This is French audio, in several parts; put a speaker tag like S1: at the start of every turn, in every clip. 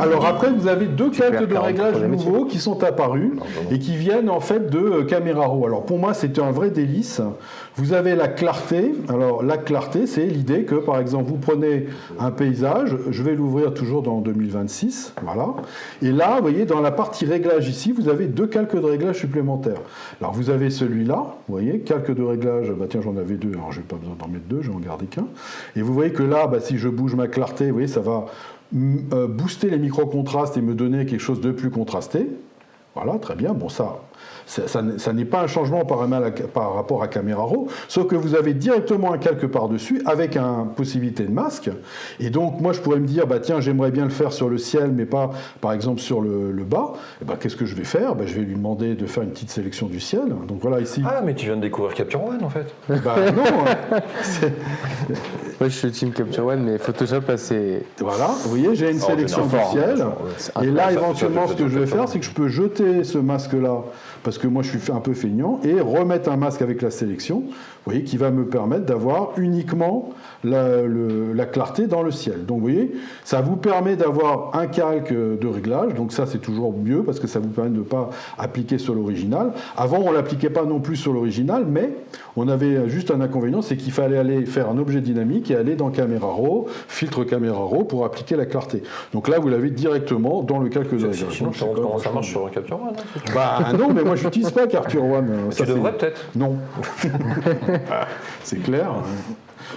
S1: Alors après, vous avez deux calques de réglage nouveaux qui sont apparus et qui viennent en fait de Camera Raw. Alors pour moi, c'est un vrai délice. Vous avez la clarté. Alors la clarté, c'est l'idée que par exemple, vous prenez un paysage, je vais l'ouvrir toujours dans 2026, voilà. Et là, vous voyez, dans la partie réglage ici, vous avez deux calques de réglage supplémentaires. Alors vous avez celui-là, vous voyez, calque de réglage, bah tiens, j'en avais deux, alors je n'ai pas besoin d'en mettre deux, je vais en garder qu'un. Et vous voyez que là, bah, si je bouge ma clarté, vous voyez, ça va booster les micro-contrastes et me donner quelque chose de plus contrasté. Voilà, très bien. Bon, ça n'est pas un changement par rapport à Camera Raw, sauf que vous avez directement un calque par-dessus avec une possibilité de masque. Et donc, moi, je pourrais me dire, bah, tiens, j'aimerais bien le faire sur le ciel, mais pas, par exemple, sur le bas. Et bah, qu'est-ce que je vais faire? Bah, je vais lui demander de faire une petite sélection du ciel. Donc voilà, ici.
S2: Ah, mais tu viens de découvrir Capture One, en fait.
S1: Bah non.
S3: Moi, je suis team Capture One, mais Photoshop, là, c'est...
S1: Voilà, vous voyez, j'ai une sélection du ciel. Et là, éventuellement, ce que je vais faire, c'est que je peux jeter ce masque-là, parce que moi, je suis un peu feignant, et remettre un masque avec la sélection, vous voyez, qui va me permettre d'avoir uniquement la clarté dans le ciel. Donc, vous voyez, ça vous permet d'avoir un calque de réglage. Donc, ça, c'est toujours mieux, parce que ça vous permet de ne pas appliquer sur l'original. Avant, on ne l'appliquait pas non plus sur l'original, mais on avait juste un inconvénient, c'est qu'il fallait aller faire un objet dynamique et aller dans Camera Raw, filtre Camera Raw pour appliquer la clarté. Donc là, vous l'avez directement dans le calque de réglage.
S2: Sinon, je te montre comment ça marche sur Capture One. Hein,
S1: bah non, mais moi, je n'utilise pas Capture One.
S2: Tu devrais peut-être.
S1: Non. C'est clair.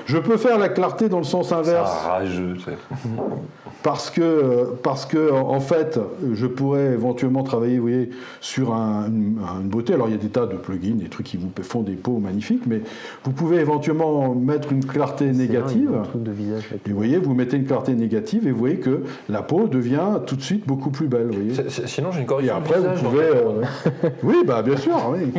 S1: Je peux faire la clarté dans le sens inverse.
S2: C'est rageux, tu sais.
S1: Parce que, en fait, je pourrais éventuellement travailler, vous voyez, sur une beauté. Alors, il y a des tas de plugins, des trucs qui vous font des peaux magnifiques, mais vous pouvez éventuellement mettre une clarté négative. Et vous voyez, vous mettez une clarté négative et vous voyez que la peau devient tout de suite beaucoup plus belle. Vous voyez.
S2: Sinon, j'ai une correction.
S1: Et après, vous pouvez. Oui, bah bien sûr, oui.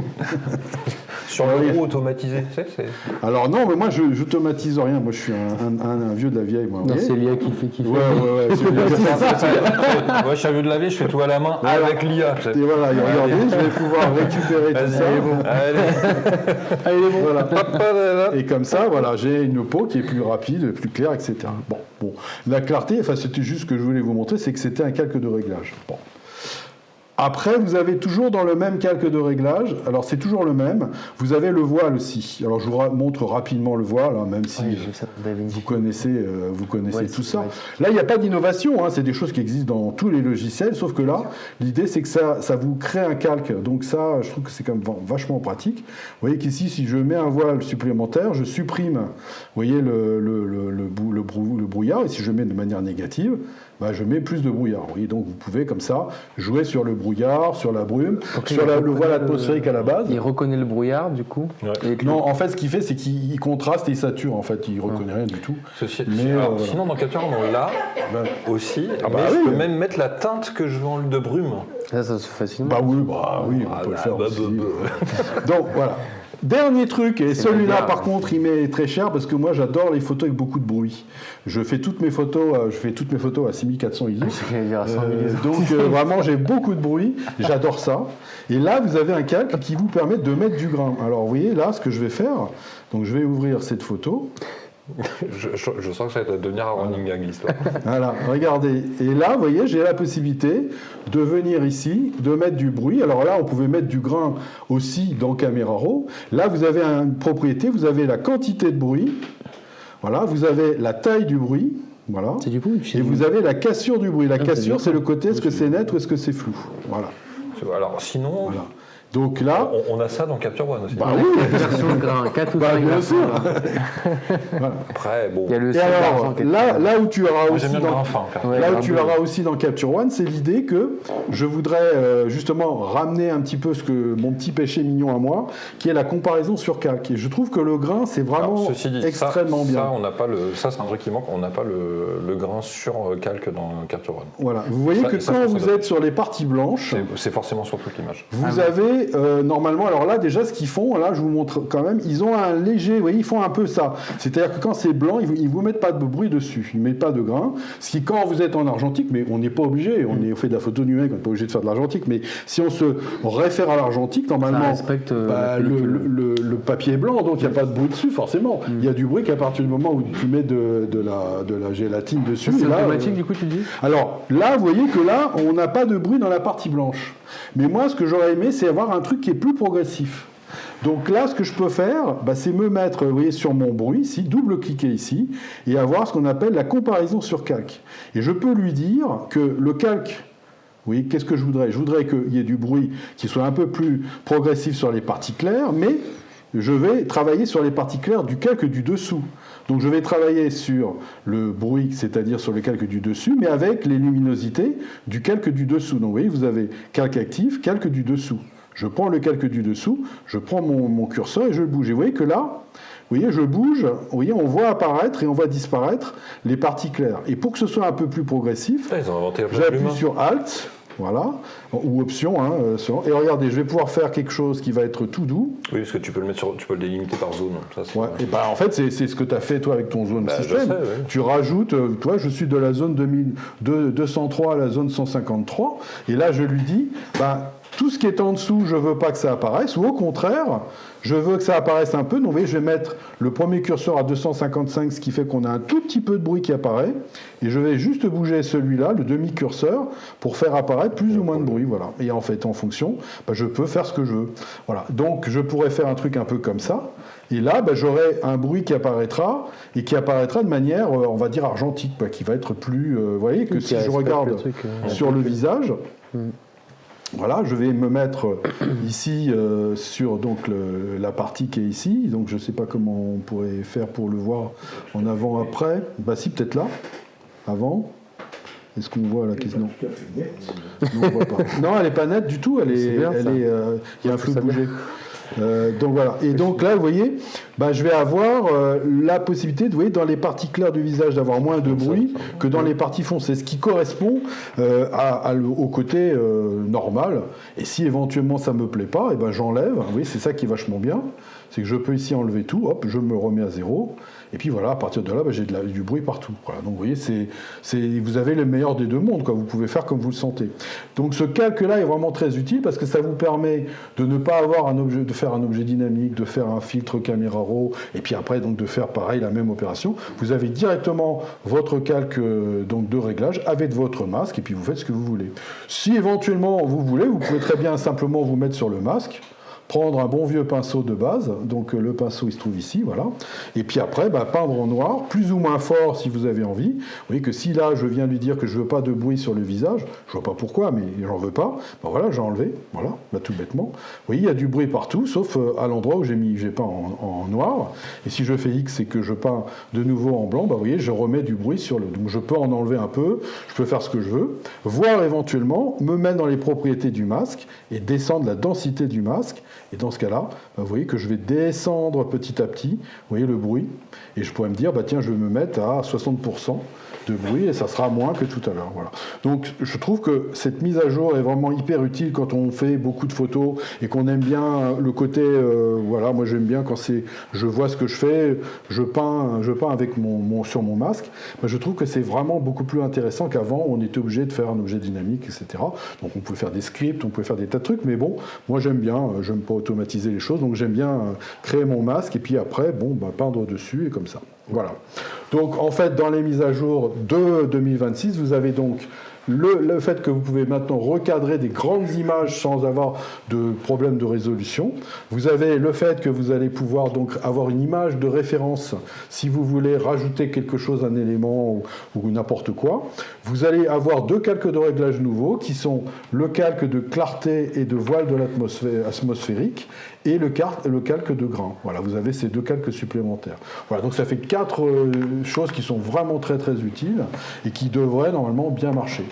S2: Sur le roue automatisé, tu sais.
S1: Alors non, mais moi, je n'automatise rien. Moi, je suis un vieux de la vieille. Moi,
S3: non, c'est l'IA qui fait.
S1: Ouais.
S2: Moi, je suis un vieux de la vieille, je fais tout à la main avec l'IA.
S1: Et voilà, regardez, je vais pouvoir récupérer tout ça.
S2: Allez, bon.
S1: Voilà. Et comme ça, voilà, j'ai une peau qui est plus rapide, plus claire, etc. Bon. La clarté, enfin, c'était juste ce que je voulais vous montrer, c'est que c'était un calque de réglage. Bon. Après, vous avez toujours dans le même calque de réglage, alors c'est toujours le même, vous avez le voile aussi. Alors je vous montre rapidement le voile, hein, même si vous connaissez tout ça. Ouais. Là, il n'y a pas d'innovation, hein, c'est des choses qui existent dans tous les logiciels, sauf que là, l'idée c'est que ça vous crée un calque. Donc ça, je trouve que c'est quand même vachement pratique. Vous voyez qu'ici, si je mets un voile supplémentaire, je supprime, vous voyez, le brouillard, et si je mets de manière négative, bah, je mets plus de brouillard. Oui, donc vous pouvez comme ça jouer sur le brouillard, sur la brume, sur le voile atmosphérique à la base.
S3: Il reconnaît le brouillard du coup.
S1: Ouais. Non, en fait, ce qu'il fait, c'est qu'il contraste et il sature. En fait, il reconnaît rien du tout.
S2: Sinon, dans Capture, on l'a aussi. Je peux même mettre la teinte que je veux de brume.
S3: Ça se fait facilement.
S1: Bah oui, on peut le faire aussi. Donc voilà. Dernier truc, et celui-là par contre il m'est très cher parce que moi j'adore les photos avec beaucoup de bruit. Je fais toutes mes photos à 6400 ISO. Donc vraiment j'ai beaucoup de bruit, j'adore ça. Et là vous avez un calque qui vous permet de mettre du grain. Alors vous voyez là ce que je vais faire, donc je vais ouvrir cette photo.
S2: Je sens que ça va devenir un running gag l'histoire.
S1: Voilà, regardez. Et là, vous voyez, j'ai la possibilité de venir ici, de mettre du bruit. Alors là, on pouvait mettre du grain aussi dans Camera Raw. Là, vous avez une propriété, vous avez la quantité de bruit. Voilà, vous avez la taille du bruit. Voilà.
S3: C'est du bruit.
S1: Et vous avez la cassure du bruit. La cassure, c'est le côté, est-ce que c'est net ou est-ce que c'est flou. Voilà.
S2: Alors sinon... Voilà.
S1: Donc là,
S2: on a ça dans Capture One aussi.
S1: Bah oui,
S3: version grain, 4 ou 5
S1: bien sûr.
S2: Voilà. Après, bon.
S3: Il y a le
S1: et alors, là où tu auras aussi
S2: dans,
S1: aussi dans Capture One, c'est l'idée que je voudrais justement ramener un petit peu mon petit péché mignon à moi, qui est la comparaison sur calque. Et je trouve que le grain, c'est vraiment extrêmement bien.
S2: Ça, on n'a pas ça, c'est un truc qui manque. On n'a pas le grain sur calque dans Capture One.
S1: Voilà. Vous voyez que quand vous êtes sur les parties blanches,
S2: c'est forcément sur toute l'image.
S1: Vous avez voyez, normalement, alors là, déjà, ce qu'ils font, là, je vous montre quand même, ils ont un léger, vous voyez, ils font un peu ça. C'est-à-dire que quand c'est blanc, ils vous mettent pas de bruit dessus, ils mettent pas de grain. Ce qui, quand vous êtes en argentique, mais on n'est pas obligé, on fait de la photo numérique, on n'est pas obligé de faire de l'argentique, mais si on se réfère à l'argentique, normalement, le papier est blanc, donc il n'y a pas de bruit dessus, forcément. Il y a du bruit qu'à partir du moment où tu mets de la gélatine dessus.
S3: C'est automatique, du coup, tu dis?
S1: Alors là, vous voyez que là, on n'a pas de bruit dans la partie blanche. Mais moi, ce que j'aurais aimé, c'est avoir un truc qui est plus progressif. Donc là, ce que je peux faire, c'est me mettre, vous voyez, sur mon bruit, ici, double-cliquer ici, et avoir ce qu'on appelle la comparaison sur calque. Et je peux lui dire que le calque, oui, qu'est-ce que je voudrais? Je voudrais qu'il y ait du bruit qui soit un peu plus progressif sur les parties claires, mais je vais travailler sur les parties claires du calque du dessous. Donc je vais travailler sur le bruit, c'est-à-dire sur le calque du dessus, mais avec les luminosités du calque du dessous. Donc vous voyez, vous avez calque actif, calque du dessous. Je prends le calque du dessous, je prends mon curseur et je le bouge. Et vous voyez que là, vous voyez, je bouge, vous voyez, on voit apparaître et on voit disparaître les parties claires. Et pour que ce soit un peu plus progressif, j'appuie sur Alt. Voilà, ou option, hein, et regardez, je vais pouvoir faire quelque chose qui va être tout doux.
S2: Oui, parce que tu peux le délimiter par zone. Ça,
S1: et en fait, c'est ce que tu as fait toi avec ton zone système.
S2: Je sais,
S1: Tu rajoutes, toi, je suis de la zone 203 à la zone 153, et là, je lui dis, tout ce qui est en dessous, je ne veux pas que ça apparaisse, ou au contraire, je veux que ça apparaisse un peu. Donc, vous voyez, je vais mettre le premier curseur à 255, ce qui fait qu'on a un tout petit peu de bruit qui apparaît. Et je vais juste bouger celui-là, le demi-curseur, pour faire apparaître plus ou moins de bruit. Voilà. Et en fait, en fonction, je peux faire ce que je veux. Voilà. Donc, je pourrais faire un truc un peu comme ça. Et là, j'aurai un bruit qui apparaîtra, et qui apparaîtra de manière, on va dire, argentique, qui va être plus... vous voyez, que si je regarde sur le visage... Voilà, je vais me mettre ici sur donc, la partie qui est ici. Donc je ne sais pas comment on pourrait faire pour le voir en avant-après. Si, peut-être là, avant. Est-ce qu'on voit la question? Non, on voit pas. Non, elle n'est pas nette du tout. Il y a un flou de bouger. Donc voilà. Et donc là, vous voyez, je vais avoir la possibilité, vous voyez, dans les parties claires du visage, d'avoir moins de bruit que dans les parties foncées, ce qui correspond au côté normal. Et si éventuellement ça me plaît pas, j'enlève. Vous voyez, c'est ça qui est vachement bien. C'est que je peux ici enlever tout, hop, je me remets à 0. Et puis voilà, à partir de là, j'ai du bruit partout. Voilà, donc vous voyez, vous avez le meilleur des deux mondes, quoi. Vous pouvez faire comme vous le sentez. Donc ce calque-là est vraiment très utile parce que ça vous permet de ne pas avoir de faire un objet dynamique, de faire un filtre caméra raw, et puis après donc de faire pareil la même opération. Vous avez directement votre calque donc de réglage avec votre masque, et puis vous faites ce que vous voulez. Si éventuellement vous voulez, vous pouvez très bien simplement vous mettre sur le masque, prendre un bon vieux pinceau de base, donc le pinceau il se trouve ici, voilà, et puis après peindre en noir, plus ou moins fort si vous avez envie. Vous voyez que si là je viens lui dire que je veux pas de bruit sur le visage, je vois pas pourquoi, mais j'en veux pas, voilà, j'ai enlevé, voilà, tout bêtement. Vous voyez, il y a du bruit partout, sauf à l'endroit où j'ai peint en noir, et si je fais X et que je peins de nouveau en blanc, vous voyez, je remets du bruit sur le... Donc je peux en enlever un peu, je peux faire ce que je veux, voire éventuellement me mettre dans les propriétés du masque et descendre la densité du masque. Et dans ce cas-là, vous voyez que je vais descendre petit à petit, vous voyez le bruit, et je pourrais me dire, tiens, je vais me mettre à 60% de bruit, et ça sera moins que tout à l'heure. Voilà. Donc je trouve que cette mise à jour est vraiment hyper utile quand on fait beaucoup de photos, et qu'on aime bien le côté, voilà, moi j'aime bien quand je vois ce que je fais, je peins avec sur mon masque, je trouve que c'est vraiment beaucoup plus intéressant qu'avant, on était obligé de faire un objet dynamique, etc. Donc on pouvait faire des scripts, on pouvait faire des tas de trucs, mais bon, moi j'aime bien, j'aime pas automatiser les choses, donc j'aime bien créer mon masque, et puis après, peindre dessus, et comme ça. Voilà. Donc en fait, dans les mises à jour de 2026, vous avez donc le fait que vous pouvez maintenant recadrer des grandes images sans avoir de problème de résolution. Vous avez le fait que vous allez pouvoir donc avoir une image de référence si vous voulez rajouter quelque chose, un élément ou n'importe quoi. Vous allez avoir deux calques de réglage nouveaux qui sont le calque de clarté et de voile de l'atmosphère atmosphérique et le calque de grain. Voilà, vous avez ces deux calques supplémentaires. Voilà, donc ça fait 4 choses qui sont vraiment très très utiles et qui devraient normalement bien marcher.